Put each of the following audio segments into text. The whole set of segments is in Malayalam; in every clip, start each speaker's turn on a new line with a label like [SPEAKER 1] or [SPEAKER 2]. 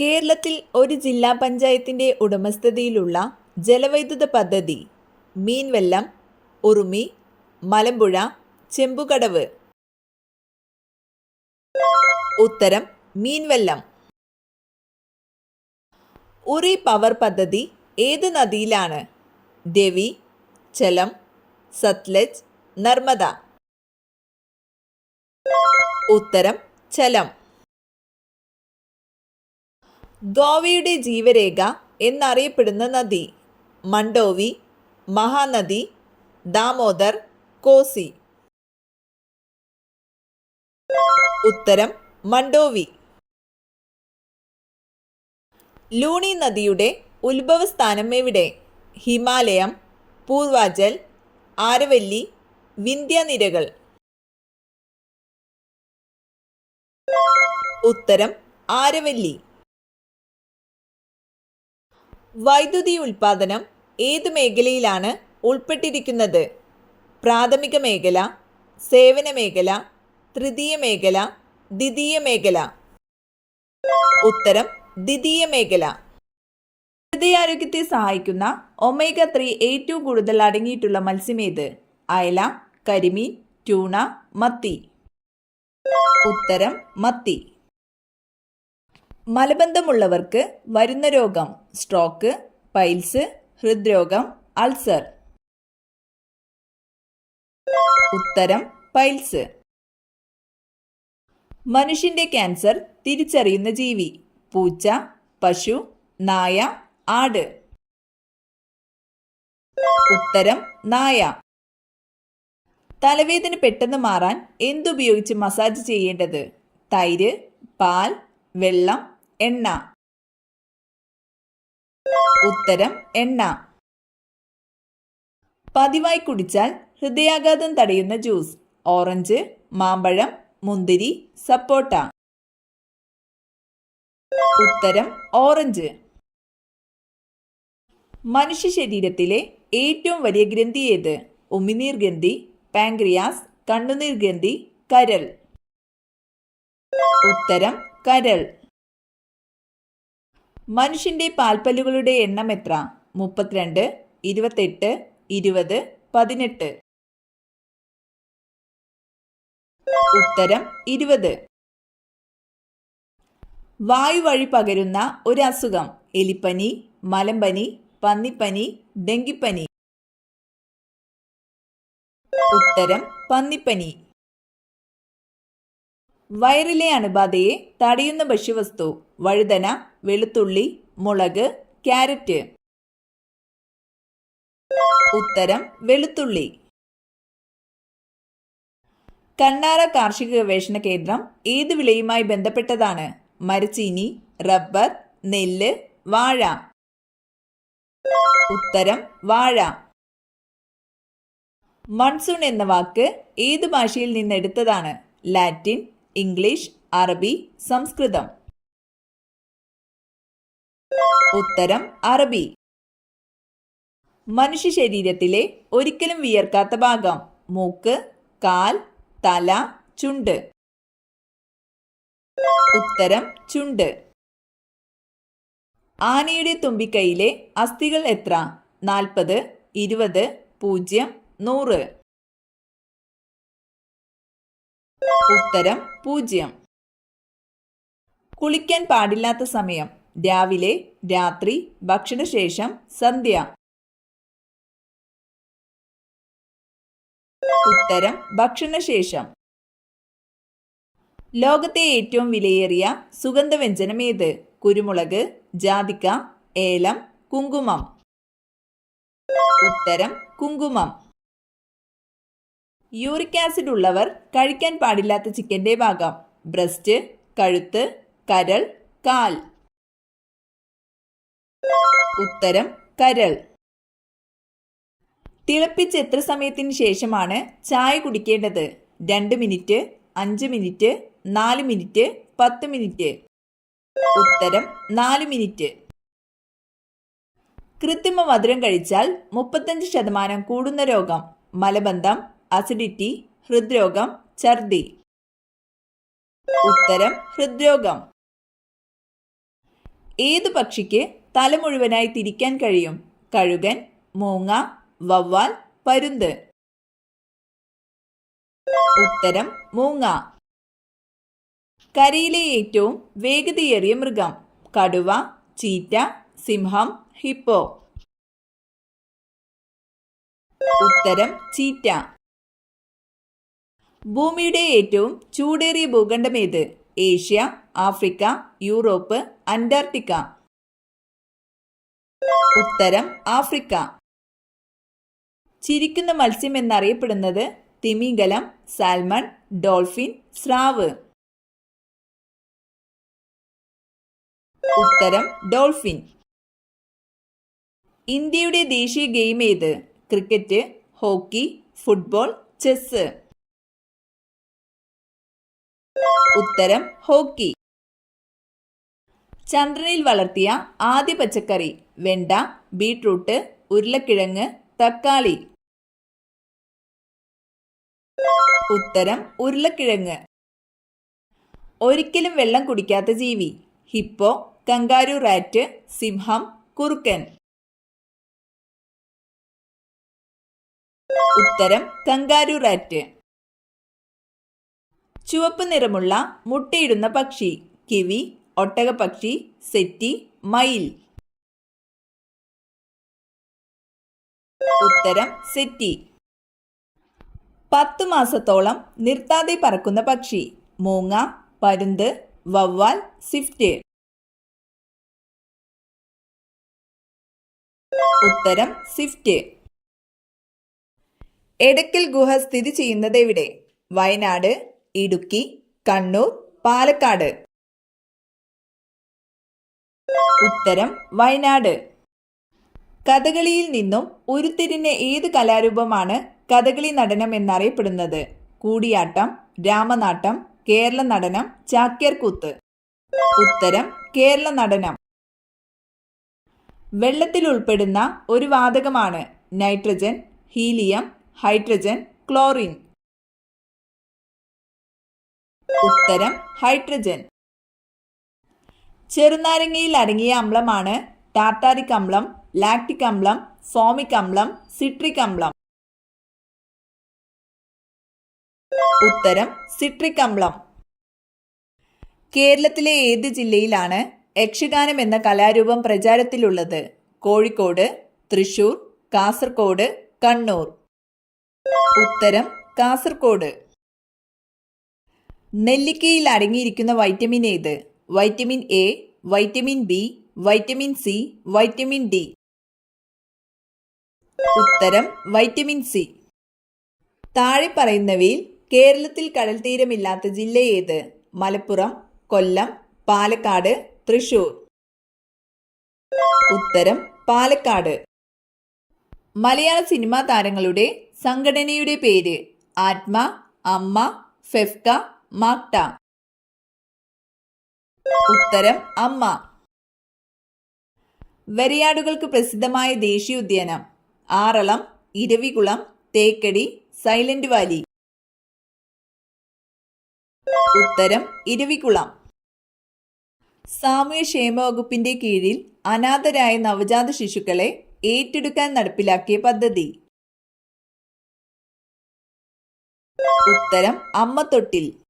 [SPEAKER 1] കേരളത്തിൽ ഒരു ജില്ലാ പഞ്ചായത്തിന്റെ ഉടമസ്ഥതയിലുള്ള ജലവൈദ്യുത പദ്ധതി മീൻവെല്ലം, ഉറുമി, മലമ്പുഴ, ചെമ്പുകടവ്. ഉത്തരം മീൻവെല്ലം. ഉറി പവർ പദ്ധതി ഏത് നദിയിലാണ്? രവി, ചലം, സത്ലജ്, നർമ്മദ. ഉത്തരം ചലം. ഗോവയുടെ ജീവരേഖ എന്നറിയപ്പെടുന്ന നദി? മണ്ഡോവി, മഹാനദി, ദാമോദർ, കോസി. ഉത്തരം മണ്ഡോവി. ലൂണി നദിയുടെ ഉത്ഭവസ്ഥാനം എവിടെ? ഹിമാലയം, പൂർവാചൽ, ആരവല്ലി, വിന്ധ്യനിരകൾ. ഉത്തരം ആരവല്ലി. വൈദ്യുതി ഉൽപാദനം ഏത് മേഖലയിലാണ് ഉൾപ്പെട്ടിരിക്കുന്നത്? പ്രാഥമിക മേഖല, സേവന മേഖല, തൃതീയ മേഖല, ദ്വിതീയ മേഖല. ഉത്തരം ദ്വിതീയ മേഖല. ഹൃദയാരോഗ്യത്തെ സഹായിക്കുന്ന ഒമേഗ 3 ഏറ്റവും കൂടുതൽ അടങ്ങിയിട്ടുള്ള മത്സ്യമേത്? അയല, കരിമീൻ, ട്യൂണ, മത്തി. ഉത്തരം മത്തി. മലബന്ധമുള്ളവർക്ക് വരുന്ന രോഗം? സ്ട്രോക്ക്, പൈൽസ്, ഹൃദ്രോഗം, അൾസർ. ഉത്തരം പൈൽസ്. മനുഷ്യന്റെ ക്യാൻസർ തിരിച്ചറിയുന്ന ജീവി? പൂച്ച, പശു, നായ, ആട്. ഉത്തരം നായ. തലവേദന പെട്ടെന്ന് മാറാൻ എന്തുപയോഗിച്ച് മസാജ് ചെയ്യേണ്ടത്? തൈര്, പാൽ, വെള്ളം, എണ്ണ. ഉത്തരം എണ്ണ. പതിവായി കുടിച്ചാൽ ഹൃദയാഘാതം തടയുന്ന ജ്യൂസ്? ഓറഞ്ച്, മാമ്പഴം, മുന്തിരി, സപ്പോട്ട. ഉത്തരം ഓറഞ്ച്. മനുഷ്യ ശരീരത്തിലെ ഏറ്റവും വലിയ ഗ്രന്ഥി ഏത്? ഉമിനീർ ഗ്രന്ഥി, പാൻക്രിയാസ്, കണ്ണുനീർ ഗ്രന്ഥി, കരൾ. ഉത്തരം കരൾ. മനുഷ്യന്റെ പാൽപ്പല്ലുകളുടെ എണ്ണം എത്ര? 32, 28, 20, 18. ഉത്തരം 20. വായു വഴി പകരുന്ന ഒരു അസുഖം? എലിപ്പനി, മലമ്പനി, പന്നിപ്പനി, ഡെങ്കിപ്പനി. ഉത്തരം പന്നിപ്പനി. വയറിലെ അണുബാധയെ തടയുന്ന ഭക്ഷ്യവസ്തു? വഴുതന, വെളുത്തുള്ളി, മുളക്, ക്യാരറ്റ്. ഉത്തരം വെളുത്തുള്ളി. കണ്ണാറ കാർഷിക ഗവേഷണ കേന്ദ്രം ഏത് വിളയുമായി ബന്ധപ്പെട്ടതാണ്? മരച്ചീനി, റബ്ബർ, നെല്ല്, വാഴ. ഉത്തരം വാഴ. മൺസൂൺ എന്ന വാക്ക് ഏത് ഭാഷയിൽ നിന്നെടുത്തതാണ്? ലാറ്റിൻ, ഇംഗ്ലീഷ്, അറബി, സംസ്കൃതം. ഉത്തരം അറബി. മനുഷ്യ ശരീരത്തിലെ ഒരിക്കലും വിയർക്കാത്ത ഭാഗം? മൂക്ക്, കാൽ, തല, ചുണ്ട്. ഉത്തരം ചുണ്ട്. ആനയുടെ തുമ്പിക്കൈയിലെ അസ്ഥികൾ എത്ര? 40, 20, 0, 100. ഉത്തരം 0. കുളിക്കാൻ പാടില്ലാത്ത സമയം? രാവിലെ, രാത്രി, ഭക്ഷണശേഷം, സന്ധ്യ. ഉത്തരം ഭക്ഷണശേഷം. ലോകത്തെ ഏറ്റവും വിലയേറിയ സുഗന്ധവ്യഞ്ജനം ഏത്? കുരുമുളക്, ജാതിക്ക, ഏലം, കുങ്കുമം. ഉത്തരം കുങ്കുമം. യൂറിക് ആസിഡ് ഉള്ളവർ കഴിക്കാൻ പാടില്ലാത്ത ചിക്കന്റെ ഭാഗം? ബ്രസ്റ്റ്, കഴുത്ത്, കരൾ, കാൽ. ഉത്തരം കരൾ. തിളപ്പിച്ച് എത്ര സമയത്തിന് ശേഷമാണ് ചായ കുടിക്കേണ്ടത്? 2 മിനിറ്റ്, 5 മിനിറ്റ്, 4 മിനിറ്റ്, 10 മിനിറ്റ്. ഉത്തരം 4 മിനിറ്റ്. കൃത്രിമ മധുരം കഴിച്ചാൽ 35% കൂടുന്ന രോഗം? മലബന്ധം, അസിഡിറ്റി, ഹൃദ്രോഗം, ഛർദി. ഉത്തരം ഹൃദ്രോഗം. ഏത് പക്ഷിക്ക് തല മുഴുവനായി തിരിക്കാൻ കഴിയും? കഴുകൻ, മൂങ്ങ, വവ്വാൽ, പരുന്ത്. ഉത്തരം മൂങ്ങ. കരയിലെ ഏറ്റവും വേഗതയേറിയ മൃഗം? കടുവ, ചീറ്റ, സിംഹം, ഹിപ്പോ. ഉത്തരം ചീറ്റ. ഭൂമിയുടെ ഏറ്റവും ചൂടേറിയ ഭൂഖണ്ഡം ഏത്? Asia, Africa, Europe, Antarctica. ഉത്തരം ആഫ്രിക്ക. ചിരിക്കുന്ന മത്സ്യം എന്നറിയപ്പെടുന്നത്? തിമിംഗലം, സാൽമൺ, ഡോൾഫിൻ, സ്രാവ്. ഉത്തരം ഡോൾഫിൻ. ഇന്ത്യയുടെ ദേശീയ ഗെയിം ഏത്? Cricket, hockey, football, chess. ഉത്തരം ഹോക്കി. ചന്ദ്രനിൽ വളർത്തിയ ആദ്യ പച്ചക്കറി? വെണ്ട, ബീട്രൂട്ട്, ഉരുളക്കിഴങ്ങ്, തക്കാളി. ഉത്തരം ഉരുളക്കിഴങ്ങ്. ഒരിക്കലും വെള്ളം കുടിക്കാത്ത ജീവി? ഹിപ്പോ, കങ്കാരു റാറ്റ്, സിംഹം, കുറുക്കൻ. ഉത്തരം കങ്കാരു റാറ്റ്. ചുവപ്പ് നിറമുള്ള മുട്ടയിടുന്ന പക്ഷി? കിവി, ഒട്ടകപ്പക്ഷി, സെറ്റി, മയിൽ. ഉത്തരം സെറ്റി. 10 മാസത്തോളം നിർത്താതെ പറക്കുന്ന പക്ഷി? മൂങ്ങ, പരുന്ത്, വവ്വാൽ, സ്വിഫ്റ്റ്. ഉത്തരം സ്വിഫ്റ്റ്. എടക്കൽ ഗുഹ സ്ഥിതി ചെയ്യുന്നത് എവിടെ? വയനാട്, ഇടുക്കി, കണ്ണൂർ, പാലക്കാട്. ഉത്തരം വയനാട്. കഥകളിയിൽ നിന്നും ഉരുത്തിരിഞ്ഞ ഏത് കലാരൂപമാണ് കഥകളി നടനം എന്നറിയപ്പെടുന്നത്? കൂടിയാട്ടം, രാമനാട്ടം, കേരള നടനം, ചാക്യാർകൂത്ത്. ഉത്തരം കേരള നടനം. വെള്ളത്തിൽ ഉൾപ്പെടുന്ന ഒരു വാതകമാണ്? Nitrogen, helium, hydrogen, chlorine. ഉത്തരം ഹൈഡ്രജൻ. ചെറുനാരങ്ങയിൽ അടങ്ങിയ അമ്ലമാണ് ടാർട്ടാറിക് അമ്ലം, ലാക്റ്റിക് അമ്ലം, ഫോമിക് അമ്ലം, സിട്രിക് അമ്ലം. ഉത്തരം സിട്രിക് അമ്ലം. കേരളത്തിലെ ഏത് ജില്ലയിലാണ് യക്ഷഗാനം എന്ന കലാരൂപം പ്രചാരത്തിലുള്ളത്? കോഴിക്കോട്, തൃശൂർ, കാസർഗോഡ്, കണ്ണൂർ. ഉത്തരം കാസർഗോഡ്. നെല്ലിക്കയിൽ അടങ്ങിയിരിക്കുന്ന വൈറ്റമിൻ ഏത്? Vitamin A, vitamin B, vitamin C, vitamin D. ഉത്തരം വൈറ്റമിൻ സി. താഴെ പറയുന്നവയിൽ കേരളത്തിൽ കടൽത്തീരമില്ലാത്ത ജില്ല ഏത്? മലപ്പുറം, കൊല്ലം, പാലക്കാട്, തൃശൂർ. ഉത്തരം പാലക്കാട്. മലയാള സിനിമാ താരങ്ങളുടെ സംഘടനയുടെ പേര്? ആത്മ, അമ്മ, ഫെഫ്ക, മാക്ട. ഉത്തരം അമ്മ. വരയാടുകൾക്ക് പ്രസിദ്ധമായ ദേശീയോദ്യാനം? Aralam, Eravikulam, Thekkady, silent Valley. ഉത്തരം ഇരവികുളം. സാമൂഹ്യക്ഷേമ വകുപ്പിന്റെ കീഴിൽ അനാഥരായ നവജാത ശിശുക്കളെ ഏറ്റെടുക്കാൻ നടപ്പിലാക്കിയ പദ്ധതി? ഉത്തരം അമ്മത്തൊട്ടിൽ.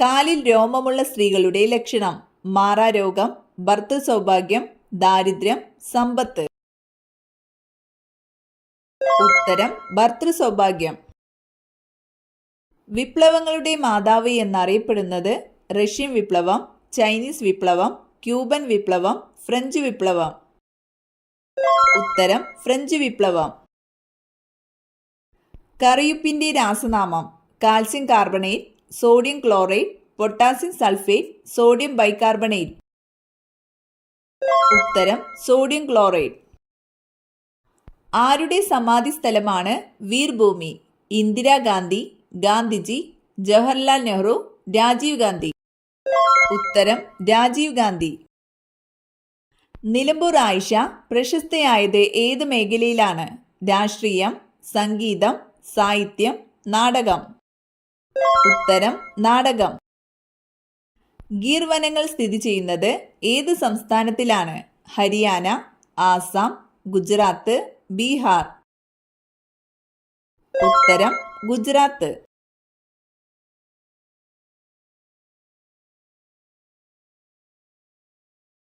[SPEAKER 1] കാലിൽ രോമമുള്ള സ്ത്രീകളുടെ ലക്ഷണം? മാറാരോഗം, ഭർതൃസൗഭാഗ്യം, ദാരിദ്ര്യം, സമ്പത്ത്. ഉത്തരം ഭർതൃസൗഭാഗ്യം. വിപ്ലവങ്ങളുടെ മാതാവ് എന്നറിയപ്പെടുന്നത്? റഷ്യൻ വിപ്ലവം, ചൈനീസ് വിപ്ലവം, ക്യൂബൻ വിപ്ലവം, ഫ്രഞ്ച് വിപ്ലവം. ഉത്തരം ഫ്രഞ്ച് വിപ്ലവം. കറിയുപ്പിന്റെ രാസനാമം? Calcium carbonate, sodium chloride, potassium sulphate, sodium bicarbonate. ഉത്തരം സോഡിയം ക്ലോറൈഡ്. ആരുടെ സമാധി സ്ഥലമാണ് വീർഭൂമി? ഇന്ദിരാഗാന്ധി, ഗാന്ധിജി, ജവഹർലാൽ നെഹ്റു, രാജീവ് ഗാന്ധി. ഉത്തരം രാജീവ് ഗാന്ധി. നിലമ്പൂർ ആയിഷ പ്രശസ്തയായത് ഏത് മേഖലയിലാണ്? രാഷ്ട്രീയം, സംഗീതം, സാഹിത്യം, നാടകം. ഉത്തരം നാടകം. ഗീർ വനങ്ങൾ സ്ഥിതി ചെയ്യുന്നത് ഏത് സംസ്ഥാനത്തിലാണ്? ഹരിയാന, ആസാം, ഗുജറാത്ത്, ബീഹാർ. ഉത്തരം ഗുജറാത്ത്.